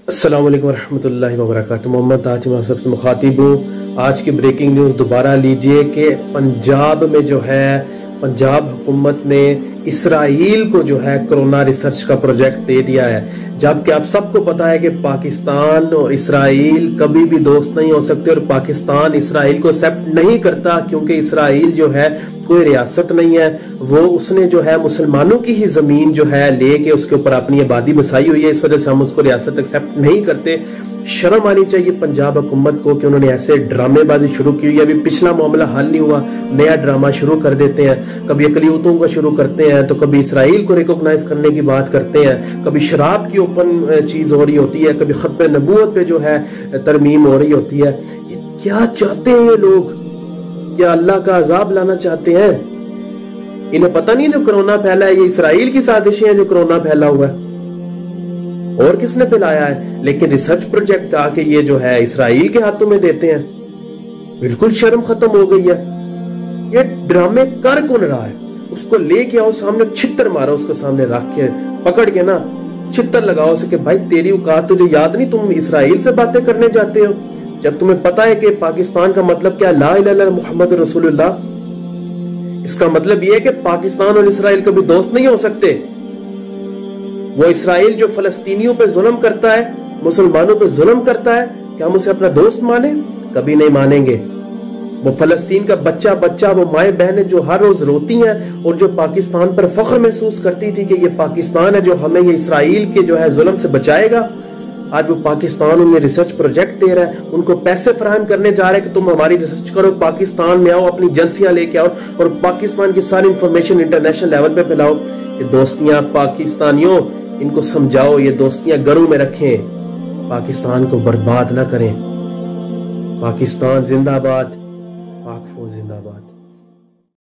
अस्सलाम वालेकुम रहमतुल्लाहि व बरकातहू। मोहम्मद आज मैं सबसे मुखातिब हूँ। आज की ब्रेकिंग न्यूज़ दोबारा लीजिए कि पंजाब में जो है पंजाब हुकूमत ने इसराइल को जो है कोरोना रिसर्च का प्रोजेक्ट दे दिया है, जबकि आप सबको पता है कि पाकिस्तान और इसराइल कभी भी दोस्त नहीं हो सकते और पाकिस्तान इसराइल को एक्सेप्ट नहीं करता, क्योंकि इसराइल जो है कोई रियासत नहीं है, वो उसने जो है मुसलमानों की ही जमीन जो है लेके उसके ऊपर अपनी आबादी बसाई हुई है। इस वजह से हम उसको रियासत एक्सेप्ट नहीं करते। शर्म आनी चाहिए पंजाब हुकूमत को कि उन्होंने ऐसे ड्रामेबाजी शुरू की हुई है। अभी पिछला मामला हल नहीं हुआ, नया ड्रामा शुरू कर देते हैं। कभी अकलियतों का शुरू करते हैं तो कभी इसराइल को रिकॉग्नाइज करने की बात करते हैं, कभी शराब की ओपन चीज हो रही होती है, कभी खत्म नबूवत पे जो है तरमीम हो रही होती है। ये क्या चाहते हैं ये लोग? क्या अल्लाह का अजाब लाना चाहते हैं? इन्हें पता नहीं जो कोरोना फैला है ये इसराइल की साजिशें हैं, जो कोरोना फैला हुआ है और किसने फैलाया है। लेकिन रिसर्च प्रोजेक्ट आके ये जो है इसराइल के हाथों में देते हैं। बिल्कुल शर्म खत्म हो गई है। ये ड्रामे कर कौन रहा है? उसको लेके आओ सामने, छित्तर मारो उसको सामने रख के, पकड़ के ना छित्तर लगाओ उसे कि भाई तेरी औकात तुझे याद नहीं, तुम इसराइल से बातें करने जाते हो जब तुम्हें पता है कि पाकिस्तान का मतलब क्या, ला इलाहा इल्लल्लाह मुहम्मद रसूलुल्लाह। इसका मतलब यह है कि पाकिस्तान और इसराइल कभी दोस्त नहीं हो सकते। वो इसराइल जो फलस्तीनियों पे जुल्म करता है, मुसलमानों पे जुल्म करता है, क्या हम उसे अपना दोस्त माने? कभी नहीं मानेंगे। वो फलस्तीन का बच्चा बच्चा, वो माए बहनें जो हर रोज रोती हैं और जो पाकिस्तान पर फख्र महसूस करती थी कि ये पाकिस्तान है जो हमें ये इसराइल के जो है जुल्म से बचाएगा, आज वो पाकिस्तान उन्हें रिसर्च प्रोजेक्ट दे रहा है, उनको पैसे फराहम करने जा रहा है कि तुम हमारी रिसर्च करो, पाकिस्तान में आओ, अपनी एजेंसियां लेके आओ और पाकिस्तान की सारी इंफॉर्मेशन इंटरनेशनल लेवल पे फैलाओ। ये दोस्तियां पाकिस्तानियों, इनको समझाओ, ये दोस्तियां घरों में रखें, पाकिस्तान को बर्बाद ना करें। पाकिस्तान जिंदाबाद, पाक फौज जिंदाबाद।